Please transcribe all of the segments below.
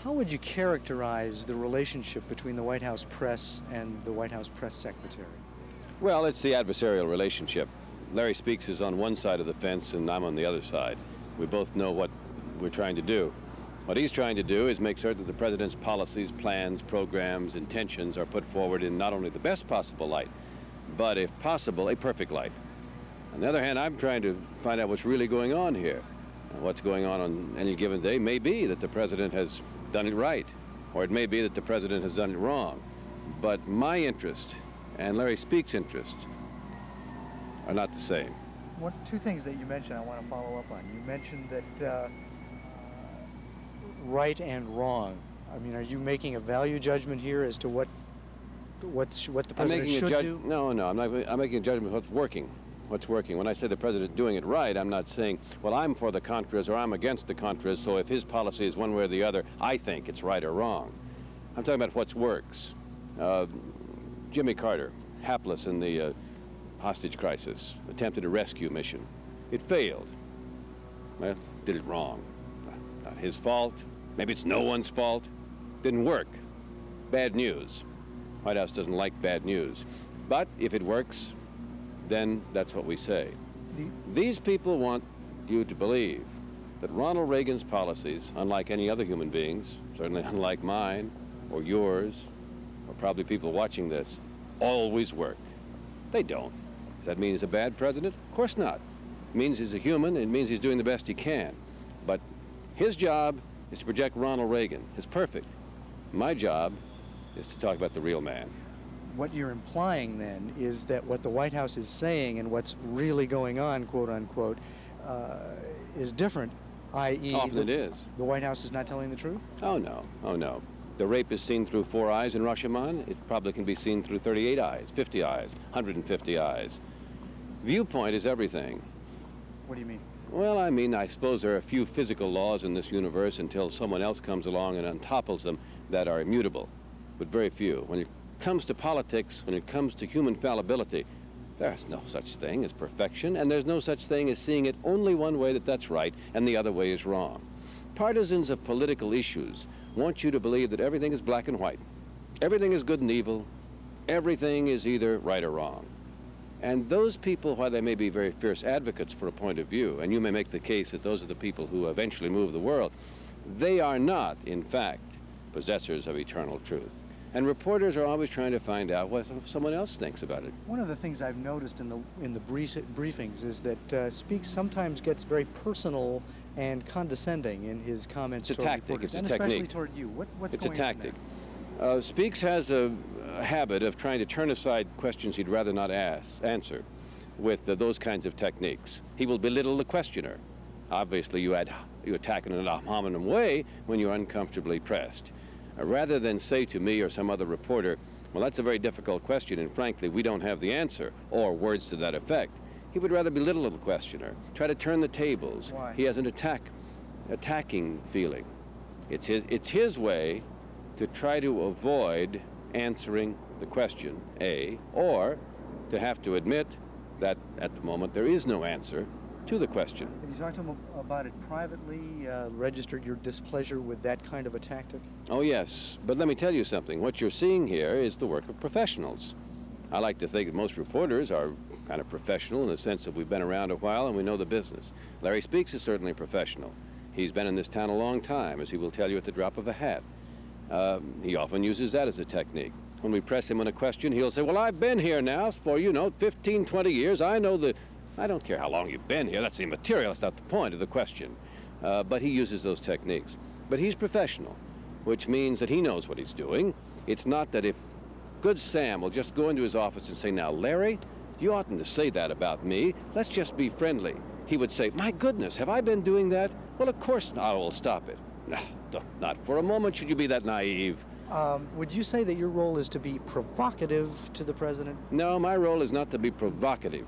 How would you characterize the relationship between the White House press and the White House press secretary? Well, it's the adversarial relationship. Larry Speaks is on one side of the fence and I'm on the other side. We both know what we're trying to do. What he's trying to do is make certain that the president's policies, plans, programs, intentions are put forward in not only the best possible light, but if possible, a perfect light. On the other hand, I'm trying to find out what's really going on here. What's going on any given day may be that the president has done it right, or it may be that the president has done it wrong. But my interest and Larry Speaks' interest are not the same. Two things that you mentioned I want to follow up on. You mentioned that right and wrong. I mean, are you making a value judgment here as to what the president should do? No, I'm making a judgment of what's working. What's working. When I say the president doing it right, I'm not saying, well, I'm for the Contras or I'm against the Contras, so if his policy is one way or the other, I think it's right or wrong. I'm talking about what works. Jimmy Carter, hapless in the hostage crisis, attempted a rescue mission. It failed. Well, did it wrong. Not his fault. Maybe it's no one's fault. Didn't work. Bad news. White House doesn't like bad news. But if it works, then that's what we say. These people want you to believe that Ronald Reagan's policies, unlike any other human beings, certainly unlike mine or yours, or probably people watching this, always work. They don't. Does that mean he's a bad president? Of course not. It means he's a human, and it means he's doing the best he can. But his job is to project Ronald Reagan as perfect. My job is to talk about the real man. What you're implying then is that what the White House is saying and what's really going on, quote unquote, is different, i.e. Often it is. The White House is not telling the truth? Oh no, oh no. The rape is seen through 4 eyes in Rashomon. It probably can be seen through 38 eyes, 50 eyes, 150 eyes. Viewpoint is everything. What do you mean? Well, I suppose there are a few physical laws in this universe until someone else comes along and untopples them that are immutable, but very few. When it comes to politics, when it comes to human fallibility, there's no such thing as perfection, and there's no such thing as seeing it only one way that's right and the other way is wrong. Partisans of political issues want you to believe that everything is black and white. Everything is good and evil. Everything is either right or wrong. And those people, while they may be very fierce advocates for a point of view, and you may make the case that those are the people who eventually move the world, they are not, in fact, possessors of eternal truth. And reporters are always trying to find out what someone else thinks about it. One of the things I've noticed in the briefings is that Speaks sometimes gets very personal and condescending in his comments toward reporters, and especially toward you. What's It's a going on tactic. Speaks has a habit of trying to turn aside questions he'd rather not answer with those kinds of techniques. He will belittle the questioner. Obviously, you attack in an ad hominem way when you're uncomfortably pressed. Rather than say to me or some other reporter, well, that's a very difficult question, and frankly, we don't have the answer, or words to that effect, he would rather belittle the questioner, try to turn the tables. Why? He has an attacking feeling. It's his way to try to avoid answering the question, A, or to have to admit that at the moment there is no answer to the question. Have you talked to him about it privately, registered your displeasure with that kind of a tactic? Oh, yes. But let me tell you something. What you're seeing here is the work of professionals. I like to think that most reporters are kind of professional in the sense that we've been around a while and we know the business. Larry Speaks is certainly a professional. He's been in this town a long time, as he will tell you at the drop of a hat. He often uses that as a technique. When we press him on a question, he'll say, well, I've been here now for, 15, 20 years. I don't care how long you've been here. That's immaterial. That's not the point of the question. But he uses those techniques. But he's professional, which means that he knows what he's doing. It's not that if good Sam will just go into his office and say, now, Larry, you oughtn't to say that about me. Let's just be friendly. He would say, my goodness, have I been doing that? Well, of course I will stop it. No, not for a moment should you be that naive. Would you say that your role is to be provocative to the president? No, my role is not to be provocative,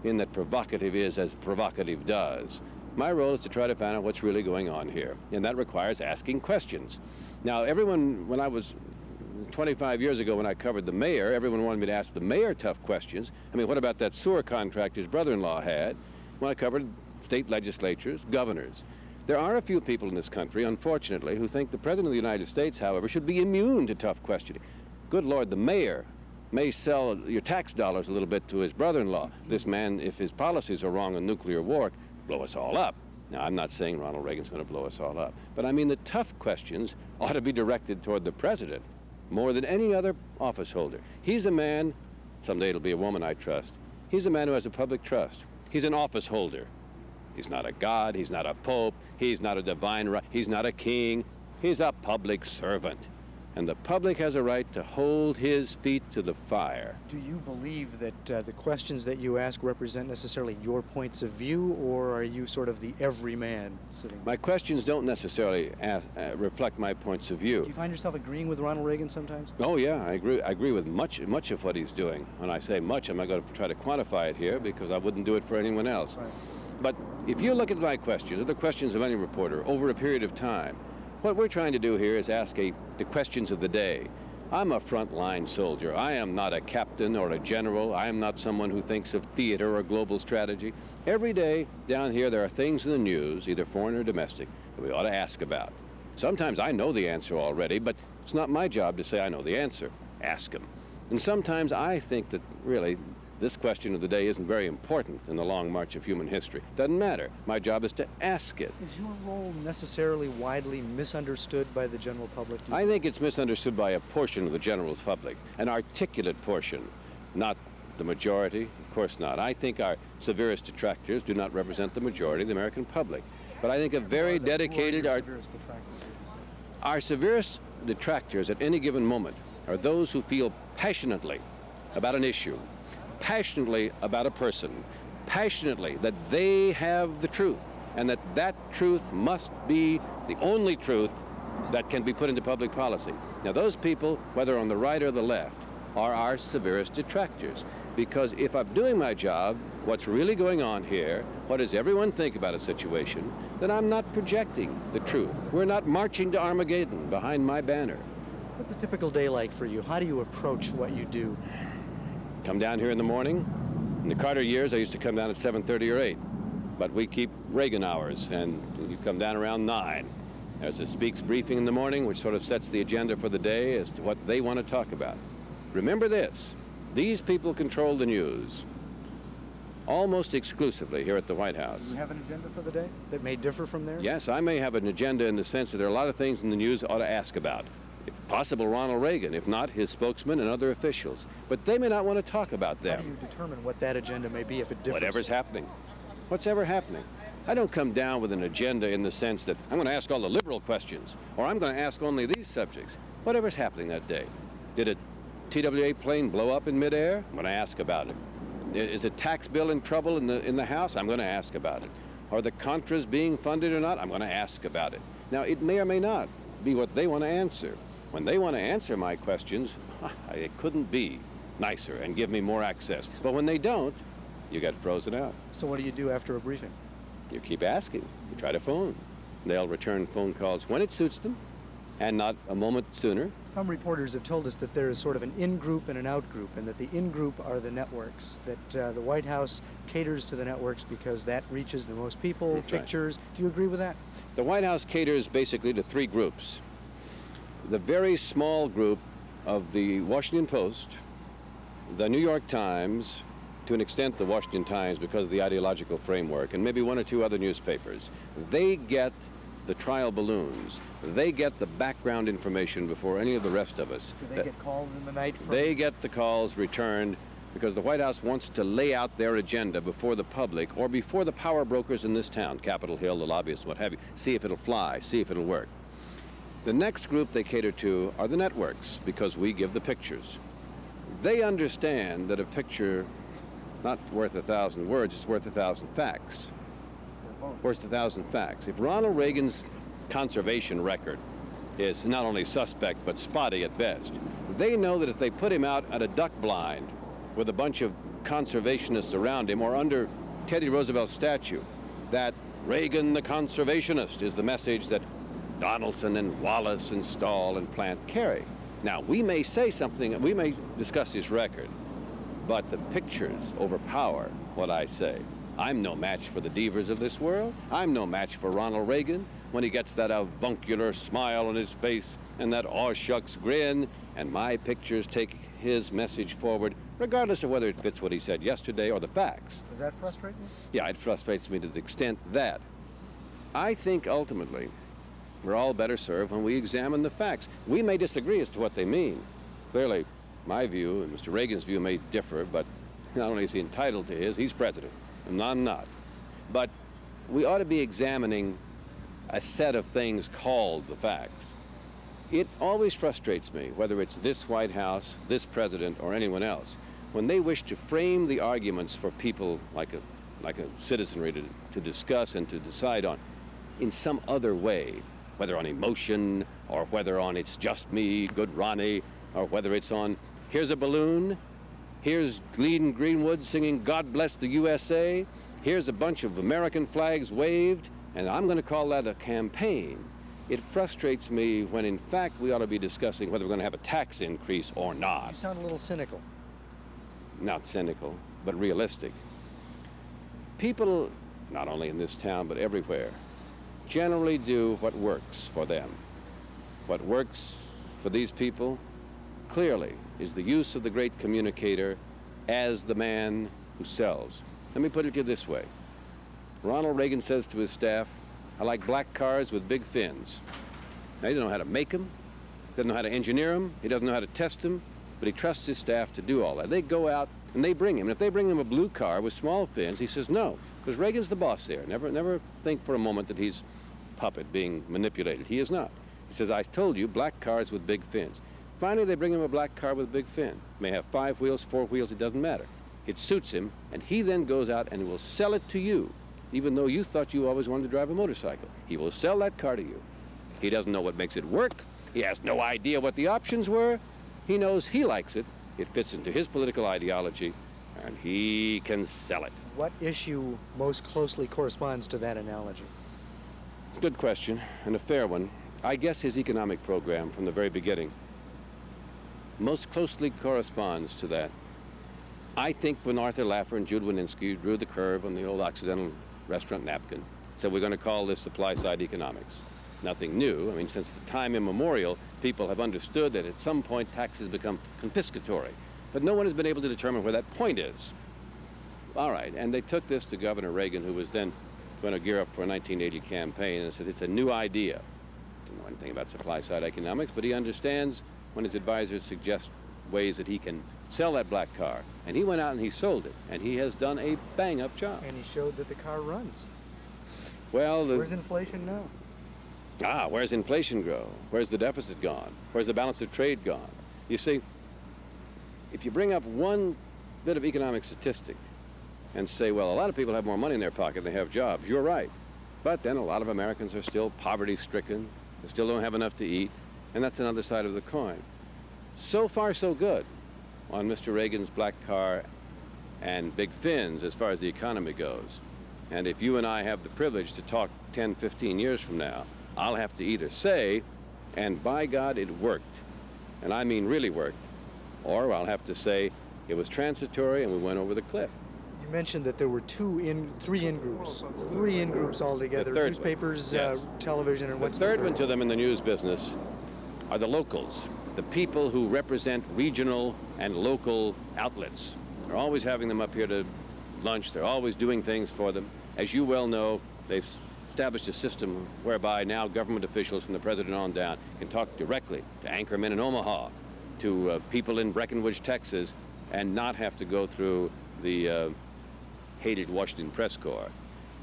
in that provocative is as provocative does. My role is to try to find out what's really going on here, and that requires asking questions. Now, everyone, when I was 25 years ago when I covered the mayor, everyone wanted me to ask the mayor tough questions. I mean, what about that sewer contractor's brother-in-law had? When I covered state legislatures, governors. There are a few people in this country, unfortunately, who think the President of the United States, however, should be immune to tough questioning. Good Lord, the mayor may sell your tax dollars a little bit to his brother-in-law. This man, if his policies are wrong on nuclear war, blow us all up. Now, I'm not saying Ronald Reagan's going to blow us all up, but I mean the tough questions ought to be directed toward the president more than any other office holder. He's a man, someday it'll be a woman, I trust. He's a man who has a public trust. He's an office holder. He's not a god, he's not a pope, he's not a divine right, he's not a king. He's a public servant. And the public has a right to hold his feet to the fire. Do you believe that the questions that you ask represent necessarily your points of view, or are you sort of the everyman sitting? My questions don't necessarily reflect my points of view. Do you find yourself agreeing with Ronald Reagan sometimes? Oh yeah, I agree with much of what he's doing. When I say much, I'm not going to try to quantify it here because I wouldn't do it for anyone else. Right. But if you look at my questions, or the questions of any reporter, over a period of time, what we're trying to do here is ask the questions of the day. I'm a frontline soldier. I am not a captain or a general. I am not someone who thinks of theater or global strategy. Every day down here there are things in the news, either foreign or domestic, that we ought to ask about. Sometimes I know the answer already, but it's not my job to say I know the answer. Ask them. And sometimes I think that really this question of the day isn't very important in the long march of human history. Doesn't matter. My job is to ask it. Is your role necessarily widely misunderstood by the general public? I think it's misunderstood by a portion of the general public, an articulate portion, not the majority, of course not. I think our severest detractors do not represent the majority of the American public. But I think a very dedicated... Our severest detractors at any given moment are those who feel passionately about an issue, passionately about a person, passionately that they have the truth, and that truth must be the only truth that can be put into public policy. Now those people, whether on the right or the left, are our severest detractors, because if I'm doing my job, what's really going on here, what does everyone think about a situation, then I'm not projecting the truth. We're not marching to Armageddon behind my banner. What's a typical day like for you? How do you approach what you do? Come down here in the morning. In the Carter years, I used to come down at 7:30 or 8. But we keep Reagan hours, and you come down around 9. There's a Speaks briefing in the morning, which sort of sets the agenda for the day as to what they want to talk about. Remember this, these people control the news almost exclusively here at the White House. Do you have an agenda for the day that may differ from theirs? Yes, I may have an agenda in the sense that there are a lot of things in the news I ought to ask about. If possible, Ronald Reagan, if not, his spokesman and other officials. But they may not want to talk about them. How do you determine what that agenda may be if it differs? Whatever's happening. What's ever happening. I don't come down with an agenda in the sense that I'm going to ask all the liberal questions, or I'm going to ask only these subjects. Whatever's happening that day. Did a TWA plane blow up in midair? I'm going to ask about it. Is a tax bill in trouble in the House? I'm going to ask about it. Are the Contras being funded or not? I'm going to ask about it. Now, it may or may not be what they want to answer. When they want to answer my questions, it couldn't be nicer and give me more access. But when they don't, you get frozen out. So what do you do after a briefing? You keep asking. You try to phone. They'll return phone calls when it suits them, and not a moment sooner. Some reporters have told us that there is sort of an in-group and an out-group, and that the in-group are the networks, that the White House caters to the networks because that reaches the most people, That's pictures. right. Do you agree with that? The White House caters basically to 3 groups. The very small group of the Washington Post, the New York Times, to an extent the Washington Times because of the ideological framework, and maybe 1 or 2 other newspapers. They get the trial balloons. They get the background information before any of the rest of us. Do they get calls in the night? They get the calls returned because the White House wants to lay out their agenda before the public or before the power brokers in this town, Capitol Hill, the lobbyists, what have you, see if it'll fly, see if it'll work. The next group they cater to are the networks because we give the pictures. They understand that a picture not worth 1,000 words, it's worth 1,000 facts. Worth 1,000 facts. If Ronald Reagan's conservation record is not only suspect but spotty at best, they know that if they put him out at a duck blind with a bunch of conservationists around him or under Teddy Roosevelt's statue, that Reagan the conservationist is the message that Donaldson and Wallace and Stahl and Plant carry. Now, we may say something, we may discuss his record, but the pictures overpower what I say. I'm no match for the divas of this world. I'm no match for Ronald Reagan when he gets that avuncular smile on his face and that aw shucks grin, and my pictures take his message forward, regardless of whether it fits what he said yesterday or the facts. Does that frustrate you? Yeah, it frustrates me to the extent that I think ultimately we're all better served when we examine the facts. We may disagree as to what they mean. Clearly, my view and Mr. Reagan's view may differ, but not only is he entitled to his, he's president, and I'm not. But we ought to be examining a set of things called the facts. It always frustrates me, whether it's this White House, this president, or anyone else, when they wish to frame the arguments for people like a citizenry to discuss and to decide on in some other way, whether on emotion, or whether on it's just me, good Ronnie, or whether it's on here's a balloon, here's Glenn Greenwood singing God Bless the USA, here's a bunch of American flags waved, and I'm going to call that a campaign. It frustrates me when, in fact, we ought to be discussing whether we're going to have a tax increase or not. You sound a little cynical. Not cynical, but realistic. People, not only in this town, but everywhere, generally do what works for them. What works for these people, clearly, is the use of the great communicator as the man who sells. Let me put it to you this way. Ronald Reagan says to his staff, I like black cars with big fins. Now, he doesn't know how to make them, doesn't know how to engineer them, he doesn't know how to test them, but he trusts his staff to do all that. They go out and they bring him. And if they bring him a blue car with small fins, he says no, because Reagan's the boss there. Never think for a moment that he's a puppet being manipulated. He is not. He says, I told you, black cars with big fins. Finally, they bring him a black car with a big fin. May have 5 wheels, 4 wheels, it doesn't matter. It suits him, and he then goes out and will sell it to you, even though you thought you always wanted to drive a motorcycle. He will sell that car to you. He doesn't know what makes it work. He has no idea what the options were. He knows he likes it. It fits into his political ideology, and he can sell it. What issue most closely corresponds to that analogy? Good question, and a fair one. I guess his economic program from the very beginning most closely corresponds to that. I think when Arthur Laffer and Jude Wininski drew the curve on the old Occidental restaurant napkin, said we're going to call this supply-side economics. Nothing new. I mean, since the time immemorial, people have understood that at some point taxes become confiscatory. But no one has been able to determine where that point is. All right, and they took this to Governor Reagan, who was then going to gear up for a 1980 campaign, and said it's a new idea. Didn't know anything about supply-side economics, but he understands when his advisors suggest ways that he can sell that black car. And he went out and he sold it, and he has done a bang-up job. And he showed that the car runs. Well, where's inflation now? Where's inflation go? Where's the deficit gone? Where's the balance of trade gone? You see, if you bring up one bit of economic statistic and say, well, a lot of people have more money in their pocket than they have jobs, you're right. But then a lot of Americans are still poverty-stricken, they still don't have enough to eat, and that's another side of the coin. So far, so good on Mr. Reagan's black car and big fins as far as the economy goes. And if you and I have the privilege to talk 10, 15 years from now, I'll have to either say, and by God, it worked, and I mean really worked, or I'll have to say it was transitory and we went over the cliff. You mentioned that there were three in-groups altogether, newspapers, yes. Television, and what's the third one to them in the news business are the locals, the people who represent regional and local outlets. They're always having them up here to lunch. They're always doing things for them. As you well know, they've established a system whereby now government officials from the president on down can talk directly to anchormen in Omaha, to people in Breckenridge, Texas, and not have to go through the hated Washington press corps.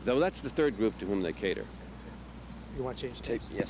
Though that's the third group to whom they cater. You want to change tapes? Yes.